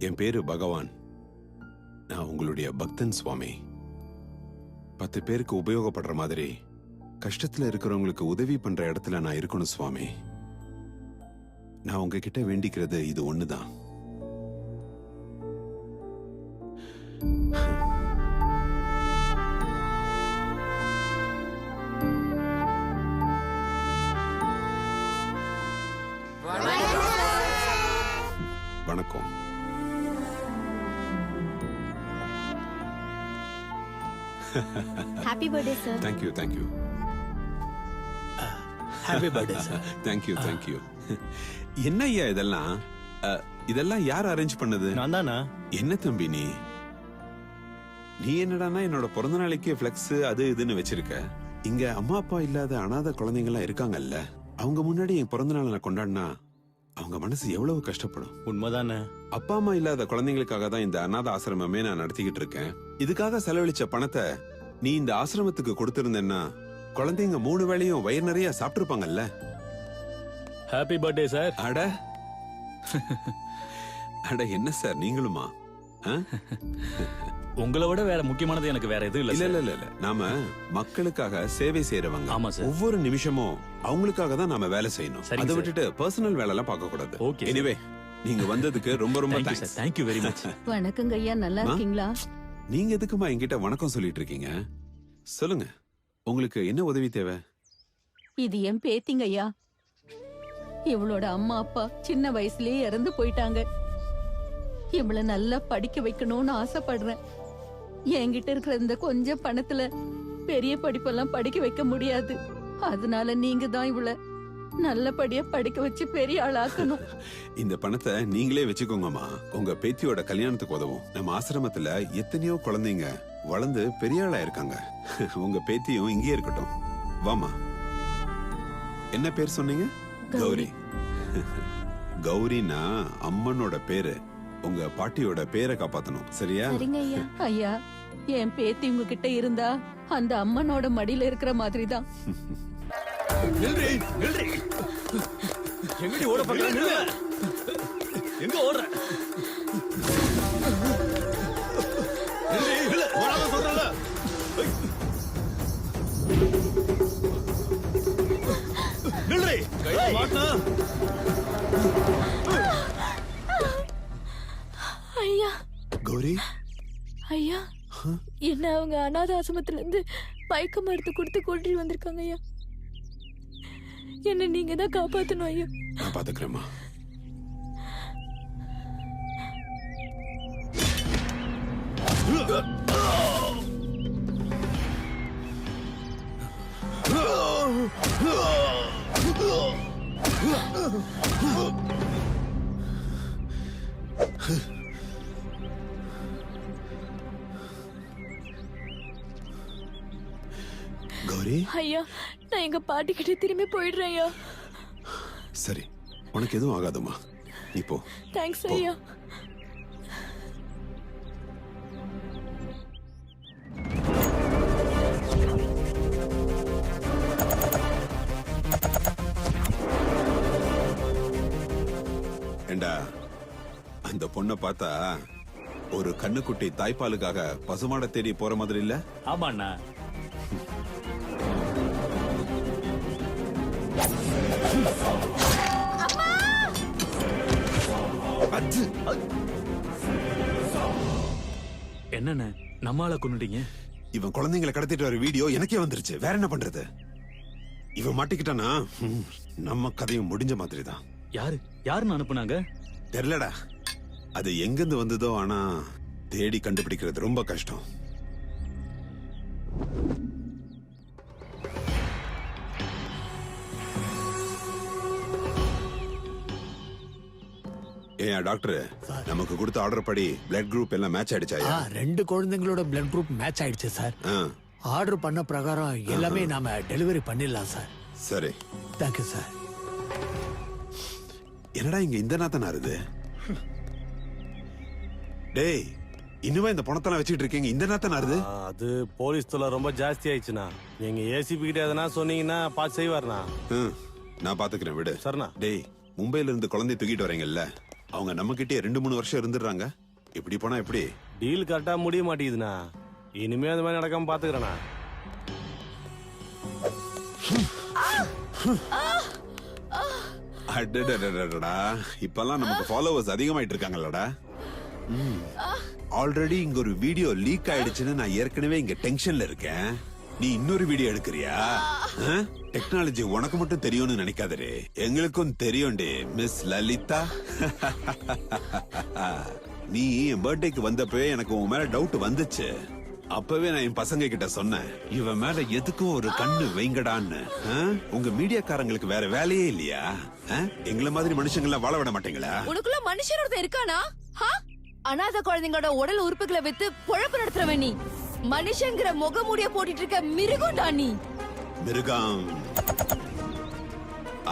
என் பேரு பகவான். நான் உங்களுடைய பக்தன் சுவாமி. 10 பேருக்கு உபயோகப்படுற மாதிரி கஷ்டத்துல இருக்கிறவங்களுக்கு உதவி பண்ற இடத்துல நான் இருக்கணும் சுவாமி. நான் உங்ககிட்ட வேண்டிக்கிறது இது ஒண்ணுதான். வணக்கம். Happy birthday sir. Thank you thank you. Happy birthday sir. Thank you thank you. என்ன ஐயா இதெல்லாம்? இதெல்லாம் யார் அரேஞ்ச் பண்ணது? நான் தானா? என்ன தம்பி நீ என்னடானா என்னோட பிறந்த நாளைக்கு ஃபிளெக்ஸ் அது இதுன்னு வச்சிருக்க. இங்க அம்மா அப்பா இல்லாத அனாதை குழந்தைங்க எல்லாம் இருக்காங்கல்ல, அவங்க முன்னாடி என் பிறந்த நாளை நான் கொண்டாடினா அவங்க மனசு எவ்வளவு கஷ்டப்படும். உண்மைதானே? அப்பா அம்மா இல்லாத குழந்தைங்களுக்காக தான் இந்த அனாதை ஆசிரமமே நான் நடத்திக்கிட்டு இருக்கேன். இதுக்காக செலவழிச்ச பணத்தை நீ இந்த ஆசிரமத்துக்கு கொடுத்திருந்தேன்னா குழந்தைங்க 3 வேளையும் வயிறு நிறைய சாப்பிட்டுருப்பாங்கல்ல. Happy birthday sir. அட அட என்ன சார் நீங்களுமா? உங்களை விட வேற முக்கியமானது எனக்கு வேற எதுவும் இல்ல. இல்ல இல்ல இல்ல, நாம மக்களுக்காக சேவை செய்யறவங்க. ஆமா சார். ஒவ்வொரு நிமிஷமும் அவங்களுக்காக தான் நாம வேலை செய்யணும். சரிங்க அதை சார். விட்டுட்டு பர்சனல் வேலை எல்லாம் பார்க்க கூடாது. ஓகே. எனிவே நீங்க வந்ததுக்கு ரொம்ப ரொம்ப thank you thanks. Sir. Thank you very much. வணக்கங்க ஐயா, நல்லா இருக்கீங்களா? நீங்க எதுக்குமா என்கிட்ட வணக்கம் சொல்லிட்டு இருக்கீங்க? சொல்லுங்க, உங்களுக்கு என்ன உதவி தேவை? இது என் பேத்திங்க ஐயா. இவளோட அம்மா அப்பா சின்ன வயசுலயே இறந்து போயிட்டாங்க. இவளை நல்லா படிக்க வைக்கணும்னு ஆசைப்படுறேன். என்கிட்ட இருக்கிற இந்த கொஞ்சம் பணத்துல பெரிய படிப்பெல்லாம் படிக்க வைக்க முடியாது. அதனால நீங்க தான் இவளை நல்லபடியா படிக்க வச்சு பெரிய ஆளாக்கணும். இந்த பணத்தை நீங்களே வச்சுக்கோங்கம்மா. உங்க பேத்தியோட கல்யாணத்துக்கு உதவும். நம்ம ஆசிரமத்துல எத்தனையோ குழந்தைங்க வளர்ந்து பெரிய ஆளா இருக்காங்க. உங்க பேத்தியும் இங்கே இருக்கட்டும். வாமா. என்ன பேர் சொன்னீங்க? கௌரி. கௌரினா அம்மனோட பேரு. உங்க பாட்டியோட பேரை காப்பாத்தணும், சரியா? சரிங்க ஐயா. ஐயா, என் பேத்தி உங்ககிட்ட இருந்தா அந்த அம்மனோட மடியில இருக்கிற மாதிரி தான். எங்கடி ஓட பாக்கற? நில்லு. எங்க ஓடுற? நில்லு. ஓடாத சொல்றல. நில்லு. கைய மாட்னா. ஐயா கௌரி, ஐயா, என்ன அவங்க அனாத ஆசிரமத்துல இருந்து மயக்க மருந்து கொடுத்து கூட்டிட்டு வந்திருக்காங்க ஐயா. என்ன நீங்க தான் காப்பாத்தணும் ஐயா. நான் பாத்துக்கிறேம்மா. கௌரி, ஐயா, நான் எங்க பாட்டி கிட்ட திரும்பி போயிடுறேன் ஐயா. சரி, உனக்கு எதுவும் ஆகாதுமா. நீ போ. தேங்க்ஸ் ஐயா. ஏண்டா, அந்த பொண்ணை பார்த்தா ஒரு கண்ணுக்குட்டி தாய்ப்பாலுக்காக பசுமாட தேடி போற மாதிரி இல்ல? ஆமாண்ணா. என்னண்ணே நம்மால கொன்னுட்டீங்க? இவன் குழந்தைங்களை கடத்திட்டு வர வீடியோ எனக்கே வந்துருச்சு. வேற என்ன பண்றது? இவன் மாட்டிக்கிட்டானா நம்ம கதையும் முடிஞ்ச மாதிரி தான். யாருன்னு அனுப்புனாங்க? தெரியலடா. அது எங்கிருந்து வந்ததோ, ஆனா தேடி கண்டுபிடிக்கிறது ரொம்ப கஷ்டம். ஏன் டாக்டர், நமக்கு கொடுத்த ஆர்டர் படி பிளட் குரூப் எல்லாம் மேட்ச் ஆயிடுச்சா? 2 குழந்தைங்களோட பிளட் குரூப் மேட்ச் ஆயிடுச்சு சார். ஆர்டர் பண்ண பிரகாரம் எல்லாமே நாம டெலிவரி பண்ணிடலாம் சார். சரி, தேங்க்யூ சார். என்னடா இங்க இந்த நாத்தம் நாருது? டேய், இன்னுமே இந்த பணத்தெல்லாம் வச்சுட்டு இருக்கீங்க, இந்த நாத்தம் நாருது? அது போலீஸ் தொல்லை ரொம்ப ஜாஸ்தி ஆயிடுச்சுண்ணா. நீங்க ஏசிபி கிட்ட எதனா சொன்னீங்கன்னா பார்த்து செய்வார்ண்ணா. நான் பாத்துக்கிறேன், விடு. சரிண்ணா. டேய், மும்பைல இருந்து குழந்தை தூக்கிட்டு வரீங்கல்ல, அவங்க நம்ம கிட்டே 2-3 வருஷம் இருந்துடுறாங்க. இப்படி போனா எப்படி? டீல் கரெக்டா முடிய மாட்டேங்குதுண்ணா. இனிமே அந்த மாதிரி நடக்காம பாத்துக்கிறேண்ணா. அடடடடடடா, இப்பெல்லாம் நமக்கு ஃபாலோவர்ஸ் அதிகமாயிட்டு இருக்காங்கல்லடா. ஆல்ரெடி இங்க ஒரு வீடியோ லீக் ஆயிடுச்சுன்னு நான் ஏற்கனவே இங்க டென்ஷன்ல இருக்கேன். நீ இன்னொரு வீடியோ எடுக்கிறியா? டெக்னாலஜி உனக்கு மட்டும் தெரியும்னு நினைக்காதே, எங்களுக்கும் தெரியும்டே மிஸ் லலிதா. நீ என் பர்த்டேக்கு வந்தப்பவே எனக்கு உன் மேல டவுட் வந்துச்சு. அப்பவே நான் என் பசங்க கிட்ட சொன்னேன், இவன் மேல எதுக்கும் ஒரு கண்ணு வைங்கடான்னு. உங்க மீடியாக்காரங்களுக்கு வேற வேலையே இல்லையா? எங்களை மாதிரி மனுஷங்கள வாழ விட மாட்டீங்களா? உனக்குள்ள மனுஷன் ஒருத்தன் இருக்கானா? அனாதை குழந்தைங்களோட உடல் உறுப்புகளை வித்து பொழப்பு நடத்துறவன் நீ. மனுஷங்கிற முகமூடிய போட்டுட்டு இருக்க மிருகம்டா நீ. மிருகம்.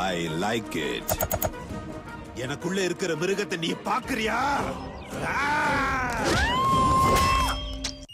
I like it. எனக்குள்ள இருக்கிற மிருகத்தை நீ பாக்குறியா?